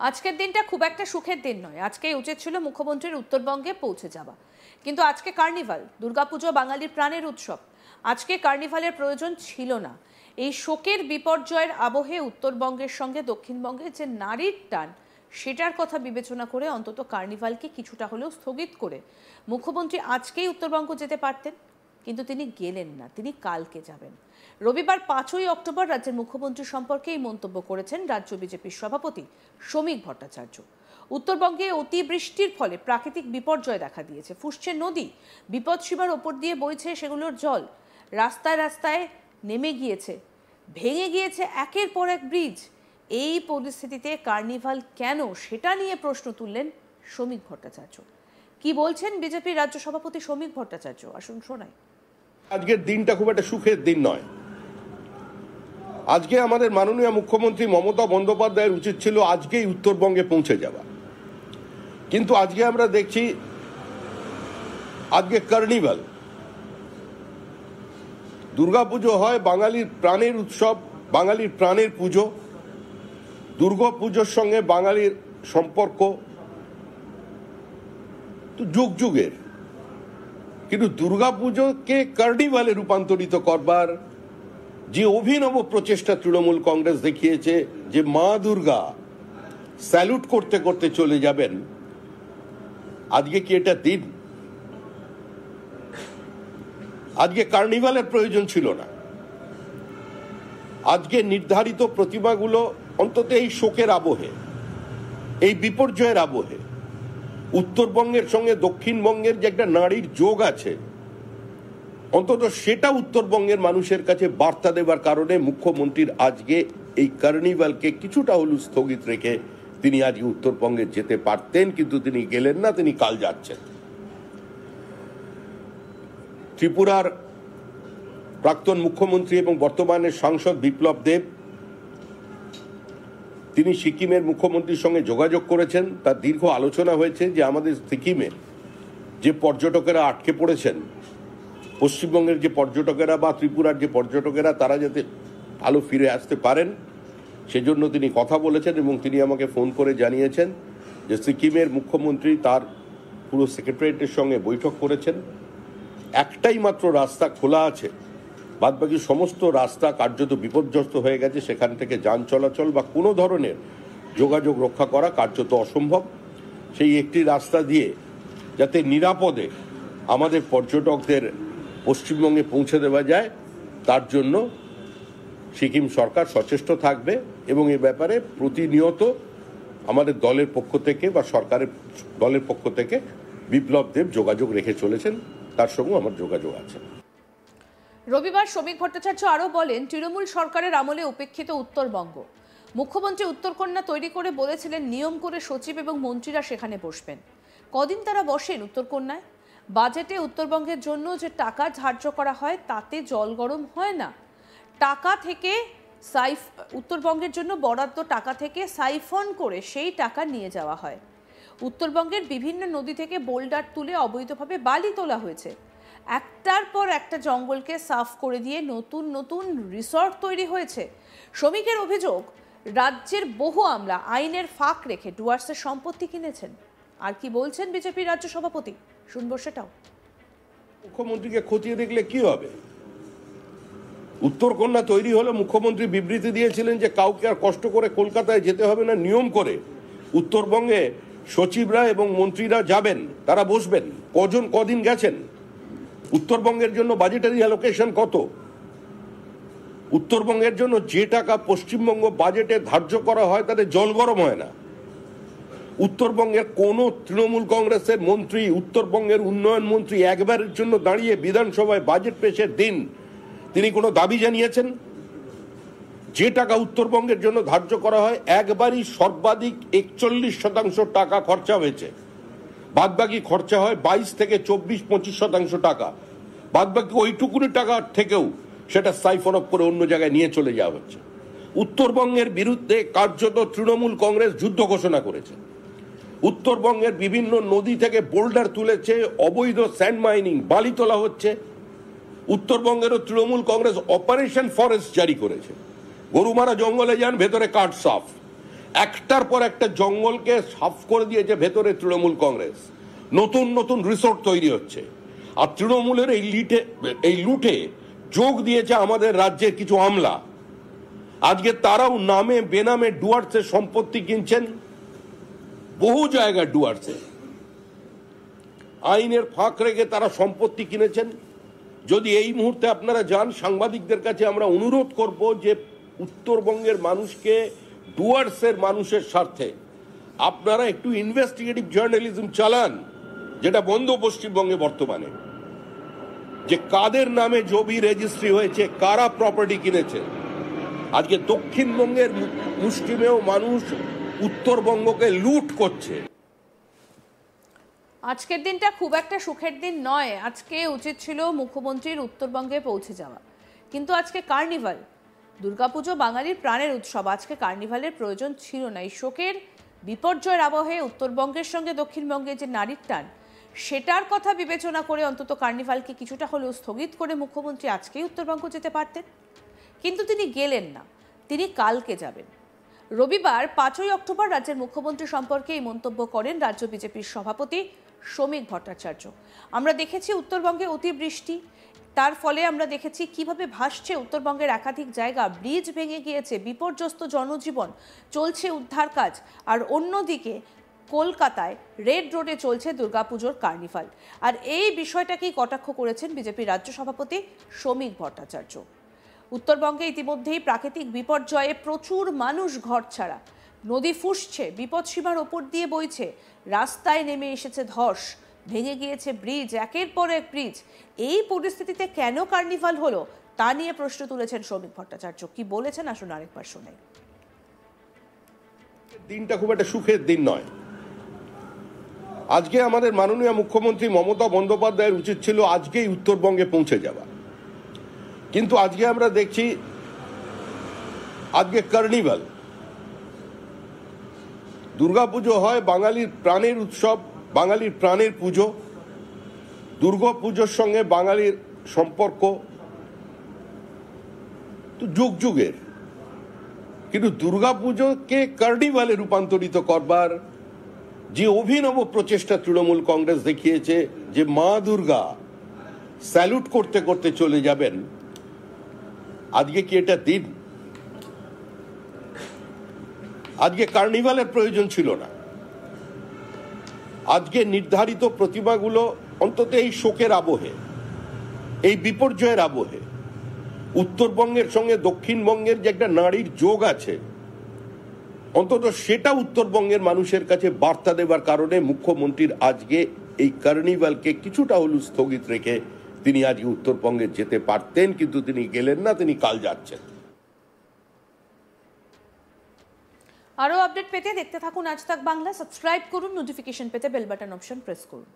আজকের দিনটা খুব একটা সুখের দিন নয়। আজকে উচিত ছিল মুখ্যমন্ত্রীর উত্তরবঙ্গে পৌঁছে যাওয়া, কিন্তু আজকে কার্নিভাল, দুর্গাপুজো বাঙালির প্রাণের উৎসব। আজকে কার্নিভালের প্রয়োজন ছিল না। এই শোকের বিপর্যয়ের আবহে উত্তরবঙ্গের সঙ্গে দক্ষিণবঙ্গের যে নারীর টান, সেটার কথা বিবেচনা করে অন্তত কার্নিভালকে কিছুটা হলেও স্থগিত করে মুখ্যমন্ত্রী আজকেই উত্তরবঙ্গ যেতে পারতেন, কিন্তু তিনি গেলেন না। তিনি কালকে যাবেন। রবিবার 5ই অক্টোবর রাজ্যের মুখ্যমন্ত্রী সম্পর্কে এই মন্তব্য করেছেন রাজ্য বিজেপির সভাপতি শ্রমিক ভট্টাচার্য। উত্তরবঙ্গে অতিবৃষ্টির ফলে প্রাকৃতিক বিপর্যয় দেখা দিয়েছে। ফুসছে নদী, বিপদসীমার ওপর দিয়ে বইছে সেগুলোর জল, রাস্তায় রাস্তায় নেমে গিয়েছে, ভেঙে গিয়েছে একের পর এক ব্রিজ। এই পরিস্থিতিতে কার্নিভাল কেন, সেটা নিয়ে প্রশ্ন তুললেন শ্রমিক ভট্টাচার্য। কি বলছেন বিজেপির রাজ্য সভাপতি শ্রমিক ভট্টাচার্য, আসুন শোনাই। আজকের দিনটা খুব একটা সুখের দিন নয়। আজকে আমাদের মাননীয় মুখ্যমন্ত্রী মমতা বন্দ্যোপাধ্যায়ের উচিত ছিল আজকেই উত্তরবঙ্গে পৌঁছে যাওয়া, কিন্তু আজকে আমরা দেখছি আজকে কার্নিভাল, দুর্গাপুজো হয়, বাঙালির প্রাণের উৎসব, বাঙালির প্রাণের পুজো। দুর্গাপুজোর সঙ্গে বাঙালির সম্পর্ক তো যুগ যুগের, কিন্তু দুর্গাপুজোকে কার্নিভালে রূপান্তরিত করবার যে অভিনব প্রচেষ্টা তৃণমূল কংগ্রেস দেখিয়েছে, যে মা দুর্গা স্যালুট করতে করতে চলে যাবেন, আজকে কি এটা দিন? আজকে কার্নিভালের প্রয়োজন ছিল না। আজকে নির্ধারিত প্রতিমাগুলো অন্তত এই শোকের আবহে, এই বিপর্যয়ের আবহে, উত্তরবঙ্গের সঙ্গে দক্ষিণবঙ্গের যে একটা নারীর যোগ আছে, অন্তত সেটা উত্তরবঙ্গের মানুষের কাছে বার্তা দেবার কারণে মুখ্যমন্ত্রীর আজকে এই কার্নিভালকে কিছুটা হলেও স্থগিত রেখে তিনি আজকে উত্তরবঙ্গে যেতে পারতেন, কিন্তু তিনি গেলেন না, তিনি কাল যাচ্ছেন। ত্রিপুরার প্রাক্তন মুখ্যমন্ত্রী এবং বর্তমানে সাংসদ বিপ্লব দেব, তিনি সিকিমের মুখ্যমন্ত্রীর সঙ্গে যোগাযোগ করেছেন। তার দীর্ঘ আলোচনা হয়েছে যে আমাদের সিকিমে যে পর্যটকেরা আটকে পড়েছেন, পশ্চিমবঙ্গের যে পর্যটকেরা বা ত্রিপুরার যে পর্যটকেরা, তারা যাতে ভালো ফিরে আসতে পারেন, সেজন্য তিনি কথা বলেছেন। এবং তিনি আমাকে ফোন করে জানিয়েছেন যে সিকিমের মুখ্যমন্ত্রী তার পুরো সেক্রেটারিয়েটের সঙ্গে বৈঠক করেছেন। একটাই মাত্র রাস্তা খোলা আছে, বাদবাকি সমস্ত রাস্তা কার্যত বিপর্যস্ত হয়ে গেছে। সেখান থেকে যান চলাচল বা কোনো ধরনের যোগাযোগ রক্ষা করা কার্যত অসম্ভব। সেই একটি রাস্তা দিয়ে যাতে নিরাপদে আমাদের পর্যটকদের পশ্চিমবঙ্গে পৌঁছে দেওয়া যায়, তার জন্য সিকিম সরকার সচেষ্ট থাকবে। এবং এ ব্যাপারে প্রতিনিয়ত আমাদের দলের পক্ষ থেকে বা সরকারের দলের পক্ষ থেকে বিপ্লব দেব যোগাযোগ রেখে চলেছেন, তার সঙ্গে আমার যোগাযোগ আছে। রবিবার শ্রমিক ভট্টাচার্য আরও বলেন, তৃণমূল সরকারের আমলে উপেক্ষিত উত্তরবঙ্গ। মুখ্যমন্ত্রী উত্তরকন্যা তৈরি করে বলেছিলেন নিয়ম করে সচিব এবং মন্ত্রীরা সেখানে বসবেন। কদিন তারা বসেন উত্তরকন্যায়? বাজেটে উত্তরবঙ্গের জন্য যে টাকা ধার্য করা হয় তাতে জল গরম হয় না। টাকা থেকে উত্তরবঙ্গের জন্য বরাদ্দ টাকা থেকে সাইফন করে সেই টাকা নিয়ে যাওয়া হয়। উত্তরবঙ্গের বিভিন্ন নদী থেকে বোল্ডার তুলে অবৈধভাবে বালি তোলা হয়েছে। একটার পর একটা জঙ্গলকে সাফ করে দিয়ে নতুন নতুন রিসর্ট তৈরি হয়েছে। শ্রমিকের অভিযোগ, রাজ্যের বহু আমলা আইনের ফাঁক রেখে ডুয়ার্সের সম্পত্তি কিনেছেন। আর কি বলছেন বিজেপির রাজ্য সভাপতি, শুনবো সেটাও। মুখ্যমন্ত্রীকে খতিয়ে দেখলে কি হবে? উত্তরকন্যা তৈরি হলো, মুখ্যমন্ত্রী বিবৃতি দিয়েছিলেন যে কাউকে আর কষ্ট করে কলকাতায় যেতে হবে না, নিয়ম করে উত্তরবঙ্গে সচিবরা এবং মন্ত্রীরা যাবেন, তারা বসবেন। কদিন গেছেন? উত্তরবঙ্গের জন্য বাজেটারি অ্যালোকেশন কত? উত্তরবঙ্গের জন্য যে টাকা পশ্চিমবঙ্গ বাজেটে ধার্য করা হয় তাতে জল গরম হয় না। উত্তরবঙ্গের কোন তৃণমূল কংগ্রেসের মন্ত্রী, উত্তরবঙ্গের উন্নয়ন মন্ত্রী একবারের জন্য দাঁড়িয়ে বিধানসভায় বাজেট পেশের দিন তিনি কোনো দাবি জানিয়েছেন? যে টাকা উত্তরবঙ্গের জন্য ধার্য করা হয়, একবারই সর্বাধিক 41% টাকা খরচা হয়েছে। বাদবাকি খরচা হয় 22 থেকে 24-25% টাকা। বাদবাকি ওইটুকুনি টাকা থেকেও সেটা সাইফন অফ করে অন্য জায়গায় নিয়ে চলে যাওয়া হচ্ছে। উত্তরবঙ্গের বিরুদ্ধে কার্যত তৃণমূল কংগ্রেস যুদ্ধ ঘোষণা করেছে। উত্তরবঙ্গের বিভিন্ন নদী থেকে বোল্ডার তুলেছে, অবৈধ স্যান্ড মাইনিং, বালি তোলা হচ্ছে। উত্তরবঙ্গেরও তৃণমূল কংগ্রেস অপারেশন ফরেস্ট জারি করেছে। গরুমারা জঙ্গলে যান, ভেতরে কাঠ সাফ। একটার পর একটা জঙ্গলকে সাফ করে দিয়েছে ভেতরে তৃণমূল কংগ্রেস। নতুন নতুন রিসোর্ট তৈরি হচ্ছে, আর তৃণমূলের এই লুটে যোগ দিয়েছে আমাদের রাজ্যের কিছু আমলা। আজকে তারাও নামে বেনামে ডুয়ার্সের সম্পত্তি কিনছেন, বহু জায়গায় ডুয়ার্সে আইনের ফাঁক রেখে তারা সম্পত্তি কিনেছেন। যদি এই মুহূর্তে আপনারা যান, সাংবাদিকদের কাছে আমরা অনুরোধ করব যে উত্তরবঙ্গের মানুষকে, ডুয়ার্সের মানুষের স্বার্থে আপনারা একটু ইনভেস্টিগেটিভ জার্নালিজম চালান, যেটা বন্ধ পশ্চিমবঙ্গে বর্তমানে। যে কাদের নামে জমি রেজিস্ট্রি হয়েছে, কারা প্রপার্টি কিনেছে। আজকে দক্ষিণবঙ্গের মুষ্টিমেয় মানুষ উত্তরবঙ্গকে লুট করছে। আজকের দিনটা খুব একটা সুখের দিন নয়। আজকে উচিত ছিল মুখ্যমন্ত্রীর উত্তরবঙ্গে পৌঁছে যাওয়া, কিন্তু আজকে কার্নিভাল, দুর্গাপুজো বাঙালির প্রাণের উৎসব, আজকে কার্নিভালের প্রয়োজন ছিল না। এই শোকের বিপর্যয়ের আবহে উত্তরবঙ্গের সঙ্গে দক্ষিণবঙ্গে যে নারীর টান, সেটার কথা বিবেচনা করে অন্তত কার্নিভালকে কিছুটা হলেও স্থগিত করে মুখ্যমন্ত্রী আজকেই উত্তরবঙ্গ যেতে পারতেন, কিন্তু তিনি গেলেন না। তিনি কালকে যাবেন। রবিবার 5ই অক্টোবর রাজ্যের মুখ্যমন্ত্রী সম্পর্কে এই মন্তব্য করেন রাজ্য বিজেপির সভাপতি শ্রমিক ভট্টাচার্য। আমরা দেখেছি উত্তরবঙ্গে অতিবৃষ্টি, তার ফলে আমরা দেখেছি কিভাবে ভাসছে উত্তরবঙ্গের একাধিক জায়গা, ব্রিজ ভেঙে গিয়েছে, বিপর্যস্ত জনজীবন, চলছে উদ্ধার কাজ। আর অন্যদিকে কলকাতায় রেড রোডে চলছে দুর্গাপুজোর কার্নিভাল। আর এই বিষয়টাকেই কটাক্ষ করেছেন বিজেপির রাজ্য সভাপতি শ্রমিক ভট্টাচার্য। উত্তরবঙ্গে ইতিমধ্যেই প্রাকৃতিক বিপর্যয়ে প্রচুর মানুষ ঘর ছাড়া, নদী ফুসছে, বিপদসীমার ওপর দিয়ে বইছে, রাস্তায় নেমে এসেছে ধস, ভেঙে গিয়েছে ব্রিজ, একের পর এক ব্রিজ। এই পরিস্থিতিতে কেন কার্নিভাল হলো তা নিয়ে প্রশ্ন তুলেছেন শ্রমিক ভট্টাচার্য। কি বলেছেন আসুন আরেকবার শুনে। দিনটা খুব একটা সুখের দিন নয়। আজকে আমাদের মাননীয় মুখ্যমন্ত্রী মমতা বন্দ্যোপাধ্যায়ের উচিত ছিল আজকেই উত্তরবঙ্গে পৌঁছে যাওয়া, কিন্তু আজকে আমরা দেখছি আজকে কার্নিভাল। দুর্গাপুজো হয় বাঙালির প্রাণের উৎসব, বাঙালির প্রাণের পুজো। দুর্গাপুজোর সঙ্গে বাঙালির সম্পর্ক তো যুগ যুগের, কিন্তু দুর্গাপুজোকে কার্নিভালে রূপান্তরিত করবার যে অভিনব প্রচেষ্টা তৃণমূল কংগ্রেস দেখিয়েছে, যে মা দুর্গা স্যালুট করতে করতে চলে যাবেন, আজকে কি এটা দিন? আজকে কার্নিভালের প্রয়োজন ছিল না। আজকে নির্ধারিত প্রতিমাগুলো অন্তত এই শোকের আবহে, এই বিপর্যয়ের আবহে, উত্তরবঙ্গের সঙ্গে দক্ষিণবঙ্গের যে একটা নারীর যোগ আছে, অন্তত সেটা উত্তরবঙ্গের মানুষের কাছে বার্তা দেবার কারণে মুখ্যমন্ত্রীর আজকে এই কার্নিভালকে কিছুটা হলেও স্থগিত রেখে তিনি আজকে উত্তরবঙ্গে যেতে পারতেন, কিন্তু তিনি গেলেন না, তিনি কাল যাচ্ছেন। আরো আপডেট পেতে দেখতে থাকুন আজ তাক বাংলা। সাবস্ক্রাইব করুন, নোটিফিকেশন পেতে বেল বাটন অপশন প্রেস করুন।